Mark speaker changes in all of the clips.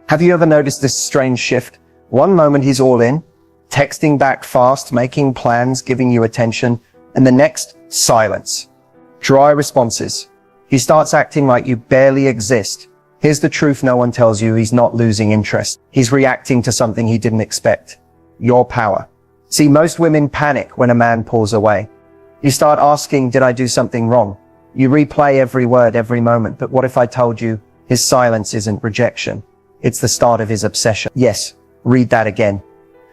Speaker 1: Have you ever noticed this strange shift? One moment he's all in, texting back fast, making plans, giving you attention, and the next, silence. Dry responses. He starts acting like you barely exist. Here's the truth no one tells you: he's not losing interest. He's reacting to something he didn't expect. Your power. See, most women panic when a man pulls away. You start asking, did I do something wrong? You replay every word, every moment. But what if I told you his silence isn't rejection? It's the start of his obsession. Yes, read that again.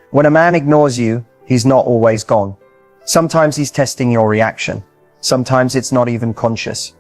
Speaker 1: When a man ignores you, he's not always gone. Sometimes he's testing your reaction. Sometimes it's not even conscious.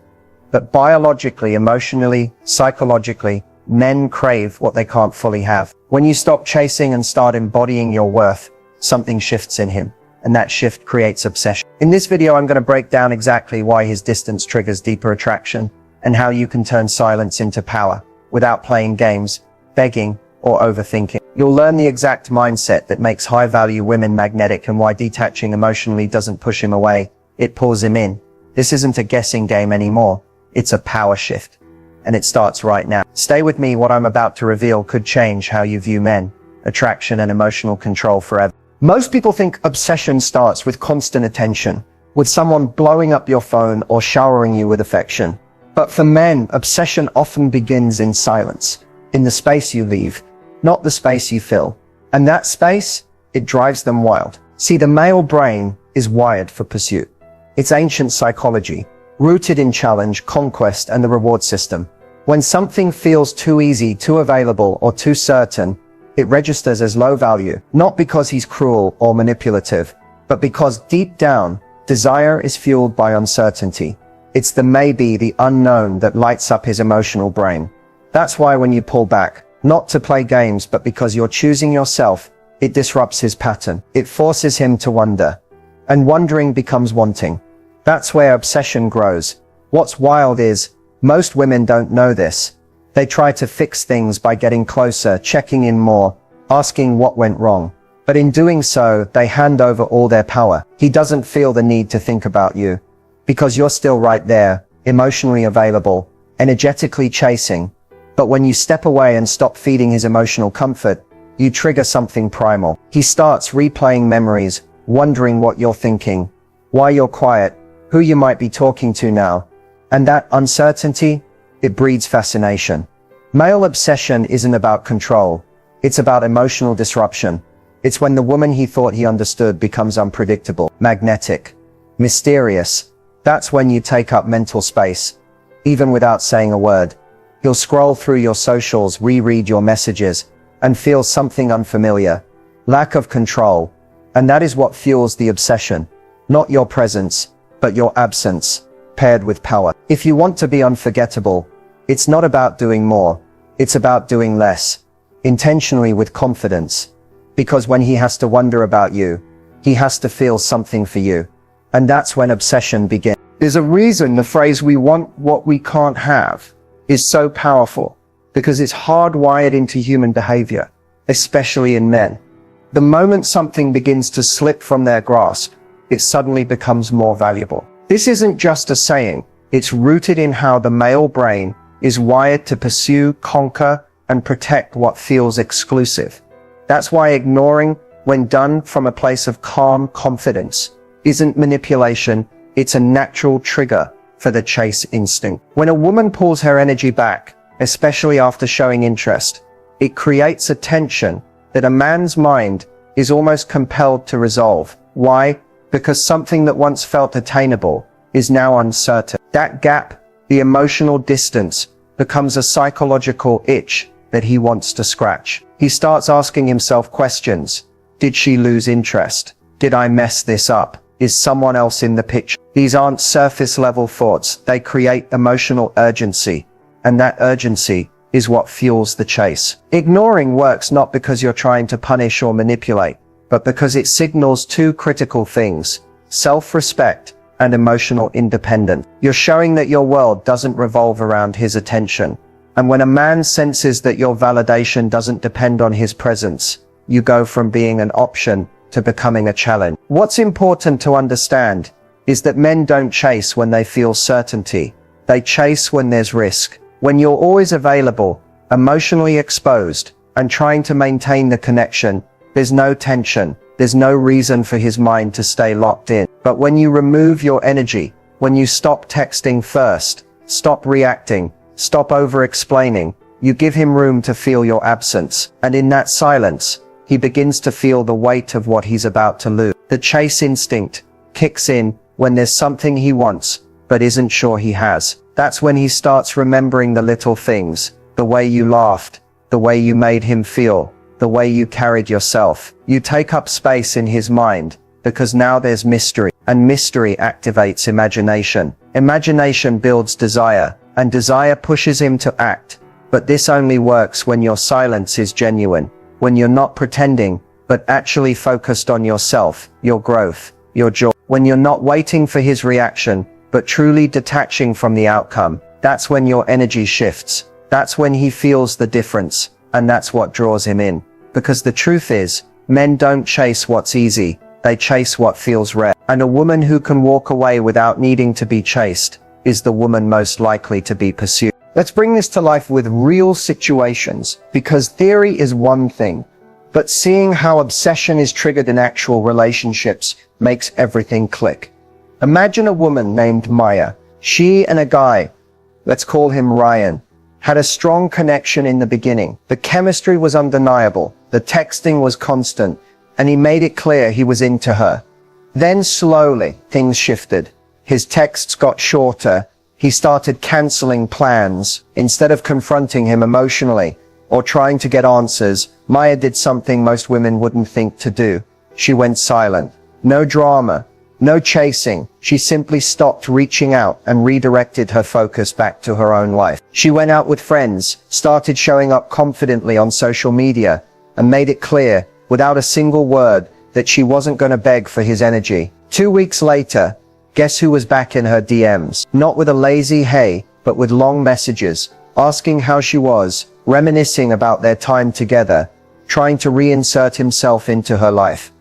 Speaker 1: But biologically, emotionally, psychologically, men crave what they can't fully have. When you stop chasing and start embodying your worth, something shifts in him, and that shift creates obsession. In this video, I'm going to break down exactly why his distance triggers deeper attraction, and how you can turn silence into power without playing games, begging, or overthinking. You'll learn the exact mindset that makes high-value women magnetic, and why detaching emotionally doesn't push him away, it pulls him in. This isn't a guessing game anymore. It's a power shift. And it starts right now. Stay with me. What I'm about to reveal could change how you view men, attraction, and emotional control forever. Most people think obsession starts with constant attention, with someone blowing up your phone or showering you with affection. But for men, obsession often begins in silence, in the space you leave, not the space you fill. And that space, it drives them wild. See, the male brain is wired for pursuit. It's ancient psychology, rooted in challenge, conquest, and the reward system. When something feels too easy, too available, or too certain, it registers as low value, not because he's cruel or manipulative, but because deep down, desire is fueled by uncertainty. It's the maybe, the unknown, that lights up his emotional brain. That's why when you pull back, not to play games, but because you're choosing yourself, it disrupts his pattern. It forces him to wonder. And wondering becomes wanting. That's where obsession grows. What's wild is, most women don't know this. They try to fix things by getting closer, checking in more, asking what went wrong. But in doing so, they hand over all their power. He doesn't feel the need to think about you, because you're still right there, emotionally available, energetically chasing. But when you step away and stop feeding his emotional comfort, you trigger something primal. He starts replaying memories, wondering what you're thinking, why you're quiet, who you might be talking to now. And that uncertainty, it breeds fascination. Male obsession isn't about control. It's about emotional disruption. It's when the woman he thought he understood becomes unpredictable, magnetic, mysterious. That's when you take up mental space, even without saying a word. You'll scroll through your socials, reread your messages, and feel something unfamiliar. Lack of control. And that is what fuels the obsession. Not your presence, but your absence, paired with power. If you want to be unforgettable, it's not about doing more. It's about doing less, intentionally, with confidence. Because when he has to wonder about you, he has to feel something for you. And that's when obsession begins. There's a reason the phrase "we want what we can't have" is so powerful, because it's hardwired into human behavior, especially in men. The moment something begins to slip from their grasp, it suddenly becomes more valuable. This isn't just a saying. It's rooted in how the male brain is wired to pursue, conquer, and protect what feels exclusive. That's why ignoring, when done from a place of calm confidence, isn't manipulation. It's a natural trigger for the chase instinct. When a woman pulls her energy back, especially after showing interest, it creates a tension that a man's mind is almost compelled to resolve. Why? Because something that once felt attainable is now uncertain. That gap, the emotional distance, becomes a psychological itch that he wants to scratch. He starts asking himself questions. Did she lose interest? Did I mess this up? Is someone else in the picture? These aren't surface level thoughts. They create emotional urgency. And that urgency is what fuels the chase. Ignoring works not because you're trying to punish or manipulate, but because it signals two critical things: self-respect and emotional independence. You're showing that your world doesn't revolve around his attention. And when a man senses that your validation doesn't depend on his presence, you go from being an option to becoming a challenge. What's important to understand is that men don't chase when they feel certainty. They chase when there's risk. When you're always available, emotionally exposed, and trying to maintain the connection. There's no tension. There's no reason for his mind to stay locked in. But when you remove your energy, when you stop texting first, stop reacting, stop over-explaining, you give him room to feel your absence. And in that silence, he begins to feel the weight of what he's about to lose. The chase instinct kicks in when there's something he wants, but isn't sure he has. That's when he starts remembering the little things, the way you laughed, the way you made him feel, the way you carried yourself. You take up space in his mind, because now there's mystery, and mystery activates imagination. Imagination builds desire, and desire pushes him to act. But this only works when your silence is genuine, when you're not pretending, but actually focused on yourself, your growth, your joy. When you're not waiting for his reaction, but truly detaching from the outcome. That's when your energy shifts. That's when he feels the difference, and that's what draws him in. Because the truth is, men don't chase what's easy, they chase what feels rare. And a woman who can walk away without needing to be chased is the woman most likely to be pursued. Let's bring this to life with real situations, because theory is one thing, but seeing how obsession is triggered in actual relationships makes everything click. Imagine a woman named Maya. She and a guy, let's call him Ryan, had a strong connection in the beginning. The chemistry was undeniable, the texting was constant, and he made it clear he was into her. Then slowly, things shifted. His texts got shorter. He started canceling plans. Instead of confronting him emotionally or trying to get answers, Maya did something most women wouldn't think to do. She went silent. No drama, no chasing. She simply stopped reaching out and redirected her focus back to her own life. She went out with friends, started showing up confidently on social media, and made it clear, without a single word, that she wasn't going to beg for his energy. 2 weeks later, guess who was back in her DMs? Not with a lazy hey, but with long messages, asking how she was, reminiscing about their time together, trying to reinsert himself into her life.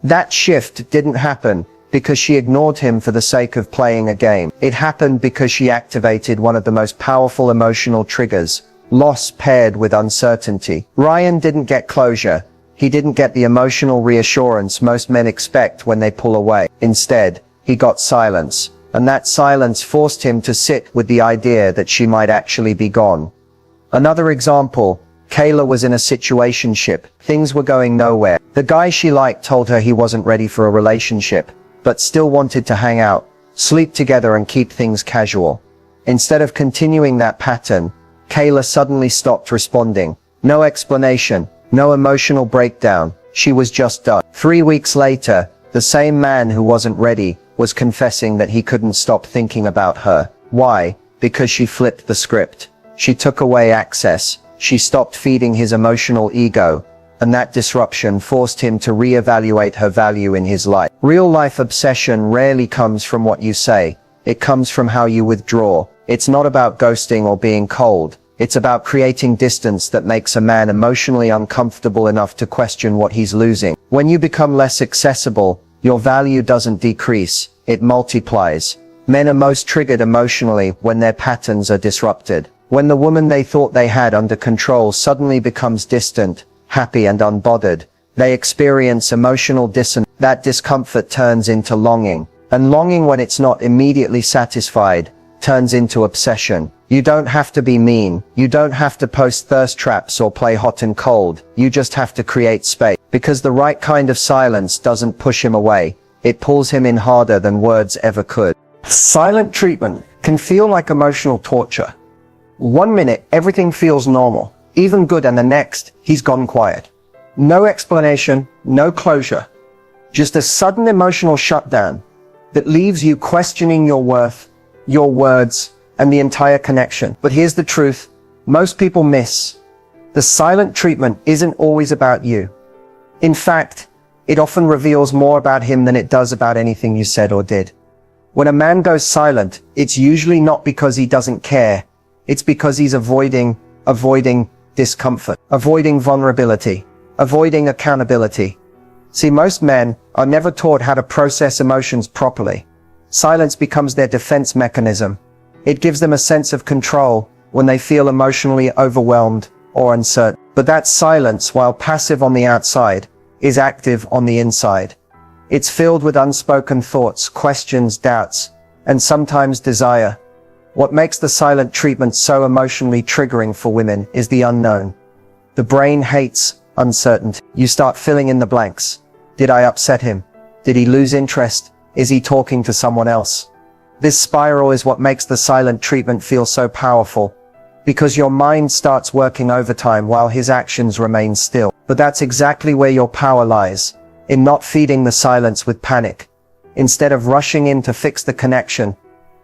Speaker 1: That shift didn't happen because she ignored him for the sake of playing a game. It happened because she activated one of the most powerful emotional triggers, loss paired with uncertainty. Ryan didn't get closure. He didn't get the emotional reassurance most men expect when they pull away. Instead, he got silence, and that silence forced him to sit with the idea that she might actually be gone. Another example, Kayla was in a situationship. Things were going nowhere. The guy she liked told her he wasn't ready for a relationship, but still wanted to hang out, sleep together and keep things casual. Instead of continuing that pattern, Kayla suddenly stopped responding. No explanation, no emotional breakdown. She was just done. 3 weeks later, the same man who wasn't ready was confessing that he couldn't stop thinking about her. Why? Because she flipped the script. She took away access. She stopped feeding his emotional ego, and that disruption forced him to reevaluate her value in his life. Real-life obsession rarely comes from what you say. It comes from how you withdraw. It's not about ghosting or being cold. It's about creating distance that makes a man emotionally uncomfortable enough to question what he's losing. When you become less accessible, your value doesn't decrease, it multiplies. Men are most triggered emotionally when their patterns are disrupted. When the woman they thought they had under control suddenly becomes distant, happy and unbothered, they experience emotional dissonance. That discomfort turns into longing. And longing, when it's not immediately satisfied, turns into obsession. You don't have to be mean. You don't have to post thirst traps or play hot and cold. You just have to create space. Because the right kind of silence doesn't push him away. It pulls him in harder than words ever could. Silent treatment can feel like emotional torture. 1 minute, everything feels normal, even good, and the next, he's gone quiet. No explanation, no closure. Just a sudden emotional shutdown that leaves you questioning your worth, your words, and the entire connection. But here's the truth most people miss. The silent treatment isn't always about you. In fact, it often reveals more about him than it does about anything you said or did. When a man goes silent, it's usually not because he doesn't care. It's because he's avoiding discomfort, avoiding vulnerability, avoiding accountability. See, most men are never taught how to process emotions properly. Silence becomes their defense mechanism. It gives them a sense of control, when they feel emotionally overwhelmed or uncertain. But that silence, while passive on the outside, is active on the inside. It's filled with unspoken thoughts, questions, doubts, and sometimes desire. What makes the silent treatment so emotionally triggering for women is the unknown. The brain hates uncertainty. You start filling in the blanks. Did I upset him? Did he lose interest? Is he talking to someone else? This spiral is what makes the silent treatment feel so powerful, because your mind starts working overtime while his actions remain still. But that's exactly where your power lies, in not feeding the silence with panic. Instead of rushing in to fix the connection,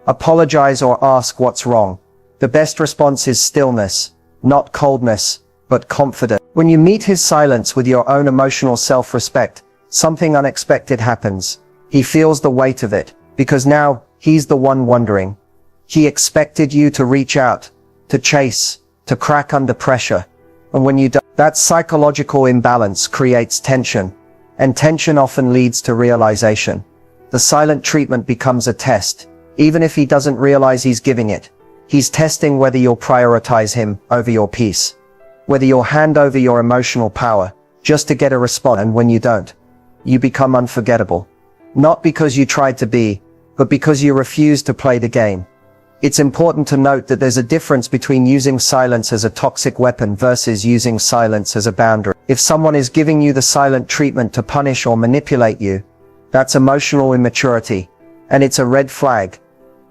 Speaker 1: apologize or ask what's wrong. The best response is stillness, not coldness, but confidence. When you meet his silence with your own emotional self-respect, something unexpected happens. He feels the weight of it, because now he's the one wondering. He expected you to reach out, to chase, to crack under pressure. And when you do, that psychological imbalance creates tension, and tension often leads to realization. The silent treatment becomes a test. Even if he doesn't realize he's giving it, he's testing whether you'll prioritize him over your peace, whether you'll hand over your emotional power just to get a response. And when you don't, you become unforgettable. Not because you tried to be, but because you refuse to play the game. It's important to note that there's a difference between using silence as a toxic weapon versus using silence as a boundary. If someone is giving you the silent treatment to punish or manipulate you, that's emotional immaturity, and it's a red flag.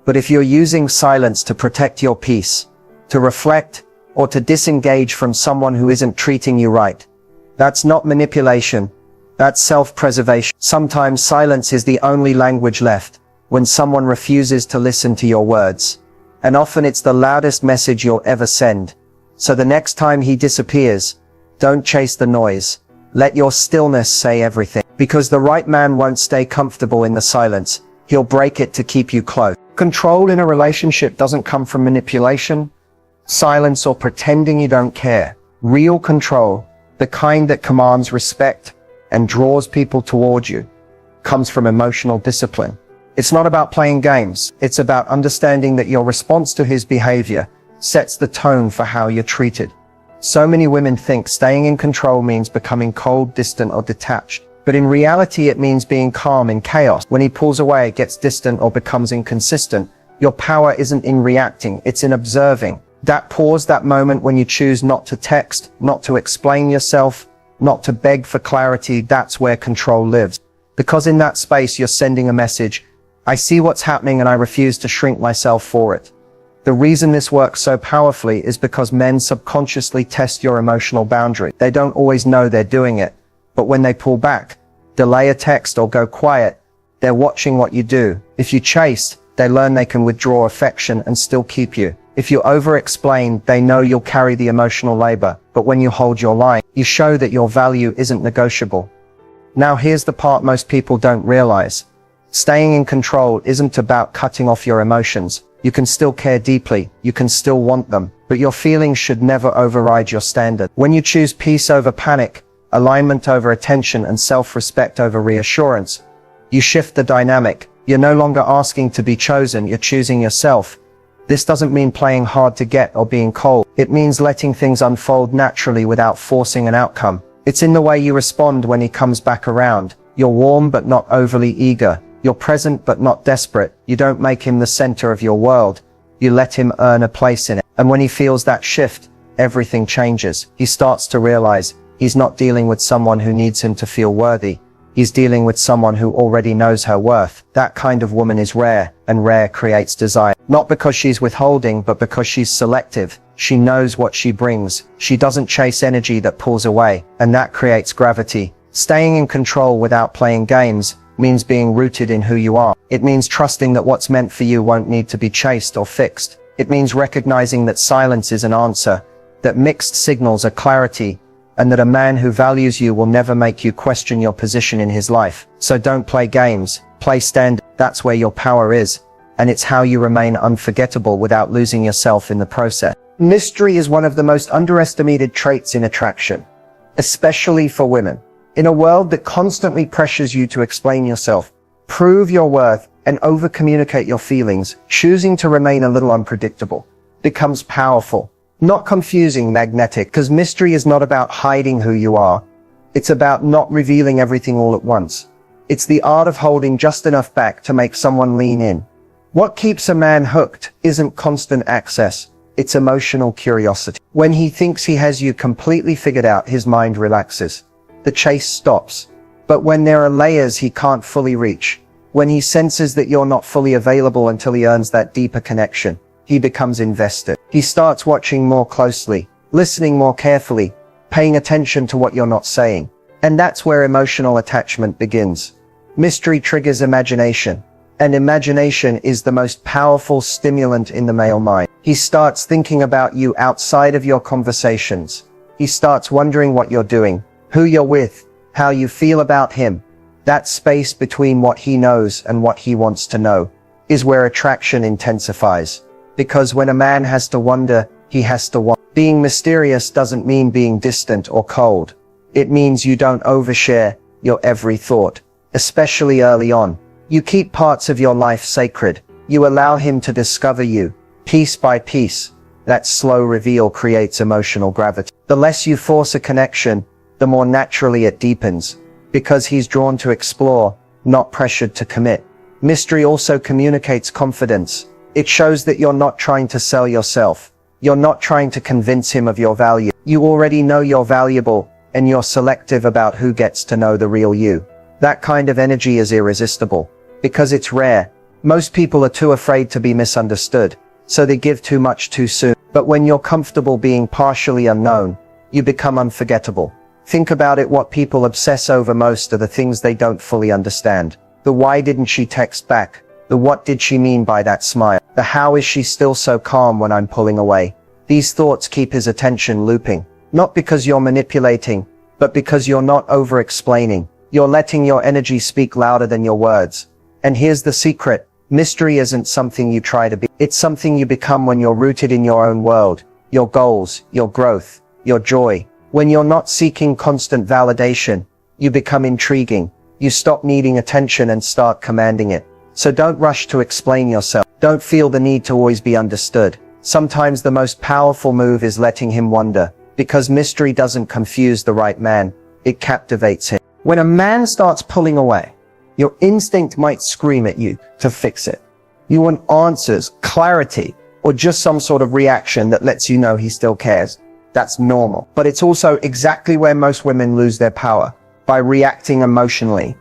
Speaker 1: But if you're using silence to protect your peace, to reflect, or to disengage from someone who isn't treating you right, that's not manipulation, that's self-preservation. Sometimes silence is the only language left when someone refuses to listen to your words. And often it's the loudest message you'll ever send. So the next time he disappears, don't chase the noise. Let your stillness say everything. Because the right man won't stay comfortable in the silence. He'll break it to keep you close. Control in a relationship doesn't come from manipulation, silence, or pretending you don't care. Real control, the kind that commands respect and draws people towards you, comes from emotional discipline. It's not about playing games. It's about understanding that your response to his behavior sets the tone for how you're treated. So many women think staying in control means becoming cold, distant, or detached. But in reality, it means being calm in chaos. When he pulls away, gets distant, or becomes inconsistent, your power isn't in reacting, it's in observing. That pause, that moment when you choose not to text, not to explain yourself, not to beg for clarity, that's where control lives. Because in that space, you're sending a message: I see what's happening and I refuse to shrink myself for it. The reason this works so powerfully is because men subconsciously test your emotional boundary. They don't always know they're doing it, but when they pull back, delay a text, or go quiet, they're watching what you do. If you chase, they learn they can withdraw affection and still keep you. If you over-explain, they know you'll carry the emotional labor. But when you hold your line, you show that your value isn't negotiable. Now here's the part most people don't realize. Staying in control isn't about cutting off your emotions. You can still care deeply, you can still want them, but your feelings should never override your standard. When you choose peace over panic, alignment over attention, and self-respect over reassurance, you shift the dynamic. You're no longer asking to be chosen, you're choosing yourself. This doesn't mean playing hard to get or being cold. It means letting things unfold naturally without forcing an outcome. It's in the way you respond when he comes back around. You're warm but not overly eager. You're present but not desperate. You don't make him the center of your world. You let him earn a place in it. And when he feels that shift, everything changes. He starts to realize he's not dealing with someone who needs him to feel worthy. He's dealing with someone who already knows her worth. That kind of woman is rare, and rare creates desire. Not because she's withholding, but because she's selective. She knows what she brings. She doesn't chase energy that pulls away, and that creates gravity. Staying in control without playing games means being rooted in who you are. It means trusting that what's meant for you won't need to be chased or fixed. It means recognizing that silence is an answer, that mixed signals are clarity, and that a man who values you will never make you question your position in his life. So don't play games, play stand. That's where your power is, and it's how you remain unforgettable without losing yourself in the process. Mystery is one of the most underestimated traits in attraction, especially for women. In a world that constantly pressures you to explain yourself, prove your worth, and over-communicate your feelings, choosing to remain a little unpredictable becomes powerful, not confusing, magnetic, because mystery is not about hiding who you are. It's about not revealing everything all at once. It's the art of holding just enough back to make someone lean in. What keeps a man hooked isn't constant access, it's emotional curiosity. When he thinks he has you completely figured out, his mind relaxes. The chase stops. But when there are layers he can't fully reach, when he senses that you're not fully available until he earns that deeper connection, he becomes invested. He starts watching more closely, listening more carefully, paying attention to what you're not saying. And that's where emotional attachment begins. Mystery triggers imagination, and imagination is the most powerful stimulant in the male mind. He starts thinking about you outside of your conversations. He starts wondering what you're doing, who you're with, how you feel about him. That space between what he knows and what he wants to know is where attraction intensifies. Because when a man has to wonder, he has to want. Being mysterious doesn't mean being distant or cold. It means you don't overshare your every thought, especially early on. You keep parts of your life sacred. You allow him to discover you, piece by piece. That slow reveal creates emotional gravity. The less you force a connection, the more naturally it deepens, because he's drawn to explore, not pressured to commit. Mystery also communicates confidence. It shows that you're not trying to sell yourself. You're not trying to convince him of your value. You already know you're valuable, and you're selective about who gets to know the real you. That kind of energy is irresistible, because it's rare. Most people are too afraid to be misunderstood, so they give too much too soon. But when you're comfortable being partially unknown, you become unforgettable. Think about it, what people obsess over most are the things they don't fully understand. The why didn't she text back? The what did she mean by that smile? The how is she still so calm when I'm pulling away? These thoughts keep his attention looping, not because you're manipulating, but because you're not over-explaining. You're letting your energy speak louder than your words. And here's the secret. Mystery isn't something you try to be. It's something you become when you're rooted in your own world, your goals, your growth, your joy. When you're not seeking constant validation, you become intriguing. You stop needing attention and start commanding it. So don't rush to explain yourself. Don't feel the need to always be understood. Sometimes the most powerful move is letting him wonder, because mystery doesn't confuse the right man. It captivates him. When a man starts pulling away, your instinct might scream at you to fix it. You want answers, clarity, or just some sort of reaction that lets you know he still cares. That's normal. But it's also exactly where most women lose their power, by reacting emotionally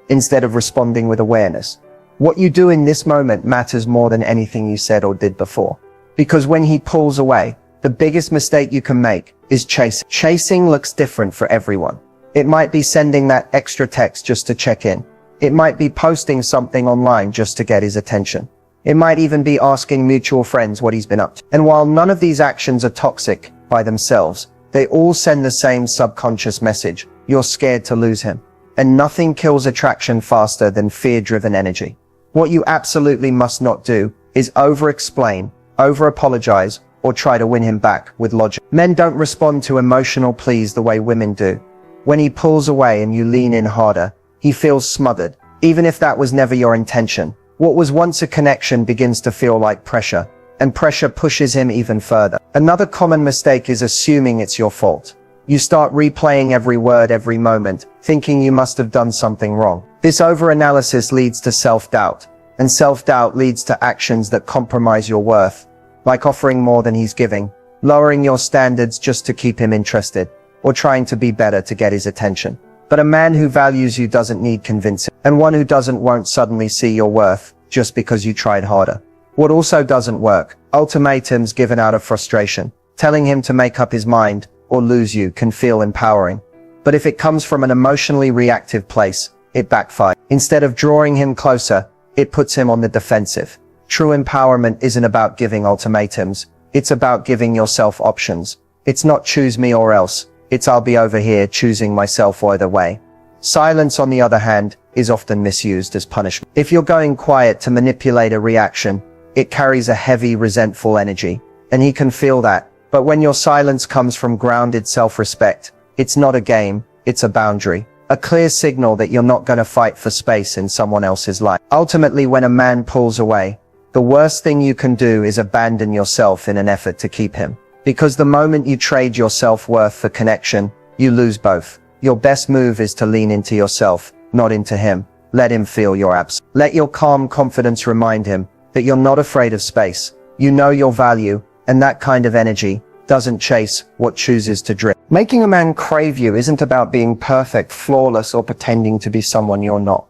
Speaker 1: instead of responding with awareness. What you do in this moment matters more than anything you said or did before. Because when he pulls away, the biggest mistake you can make is chasing. Chasing looks different for everyone. It might be sending that extra text just to check in. It might be posting something online just to get his attention. It might even be asking mutual friends what he's been up to. And while none of these actions are toxic by themselves, they all send the same subconscious message. You're scared to lose him. And nothing kills attraction faster than fear-driven energy. What you absolutely must not do is over-explain, over-apologize, or try to win him back with logic. Men don't respond to emotional pleas the way women do. When he pulls away and you lean in harder, he feels smothered, even if that was never your intention. What was once a connection begins to feel like pressure, and pressure pushes him even further. Another common mistake is assuming it's your fault. You start replaying every word, every moment, thinking you must have done something wrong. This over-analysis leads to self-doubt, and self-doubt leads to actions that compromise your worth, like offering more than he's giving, lowering your standards just to keep him interested, or trying to be better to get his attention. But a man who values you doesn't need convincing, and one who doesn't won't suddenly see your worth just because you tried harder. What also doesn't work, ultimatums given out of frustration. Telling him to make up his mind or lose you can feel empowering. But if it comes from an emotionally reactive place, it backfires. Instead of drawing him closer, it puts him on the defensive. True empowerment isn't about giving ultimatums. It's about giving yourself options. It's not choose me or else. It's I'll be over here choosing myself either way. Silence, on the other hand, is often misused as punishment. If you're going quiet to manipulate a reaction, it carries a heavy, resentful energy, and he can feel that. But when your silence comes from grounded self-respect, it's not a game, it's a boundary. A clear signal that you're not going to fight for space in someone else's life. Ultimately, when a man pulls away, The worst thing you can do is abandon yourself in an effort to keep him. Because the moment you trade your self-worth for connection, you lose both. Your best move is to lean into yourself, not into him. Let him feel your absence. Let your calm confidence remind him that you're not afraid of space. You know your value, and that kind of energy doesn't chase what chooses to drift. Making a man crave you isn't about being perfect, flawless, or pretending to be someone you're not.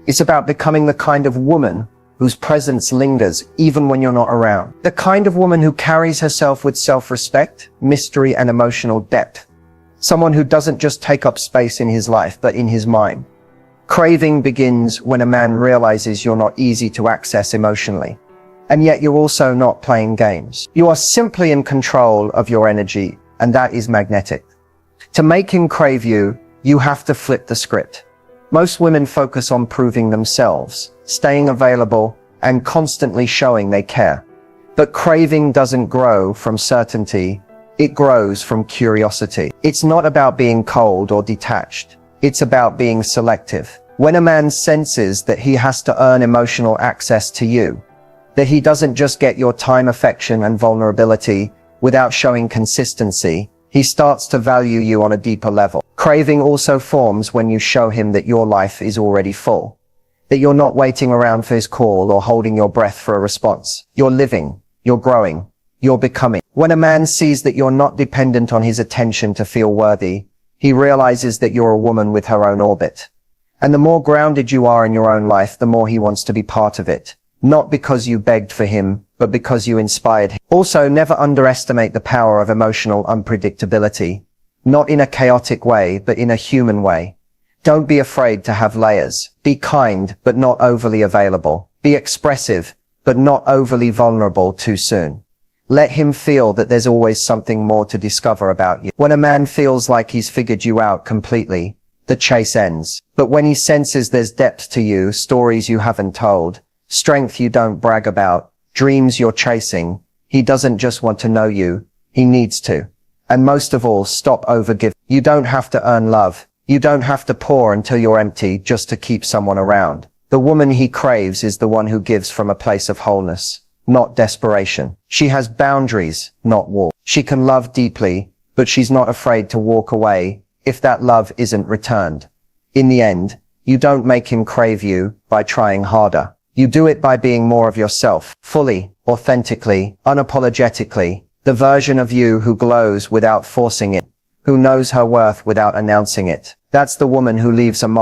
Speaker 1: It's about becoming the kind of woman whose presence lingers even when you're not around. The kind of woman who carries herself with self-respect, mystery, and emotional depth. Someone who doesn't just take up space in his life, but in his mind. Craving begins when a man realizes you're not easy to access emotionally. And yet you're also not playing games. You are simply in control of your energy, and that is magnetic. To make him crave you, you have to flip the script. Most women focus on proving themselves, staying available, and constantly showing they care. But craving doesn't grow from certainty, it grows from curiosity. It's not about being cold or detached, it's about being selective. When a man senses that he has to earn emotional access to you, that he doesn't just get your time, affection, and vulnerability without showing consistency, he starts to value you on a deeper level. Craving also forms when you show him that your life is already full, that you're not waiting around for his call or holding your breath for a response. You're living, you're growing, you're becoming. When a man sees that you're not dependent on his attention to feel worthy, he realizes that you're a woman with her own orbit. And the more grounded you are in your own life, the more he wants to be part of it. Not because you begged for him, but because you inspired him. Also, never underestimate the power of emotional unpredictability. Not in a chaotic way, but in a human way. Don't be afraid to have layers. Be kind, but not overly available. Be expressive, but not overly vulnerable too soon. Let him feel that there's always something more to discover about you. When a man feels like he's figured you out completely, the chase ends. But when he senses there's depth to you, stories you haven't told, strength you don't brag about, dreams you're chasing, he doesn't just want to know you, he needs to. And most of all, stop overgiving. You don't have to earn love. You don't have to pour until you're empty just to keep someone around. The woman he craves is the one who gives from a place of wholeness, not desperation. She has boundaries, not walls. She can love deeply, but she's not afraid to walk away if that love isn't returned. In the end, you don't make him crave you by trying harder. You do it by being more of yourself, fully, authentically, unapologetically, the version of you who glows without forcing it, who knows her worth without announcing it. That's the woman who leaves a mark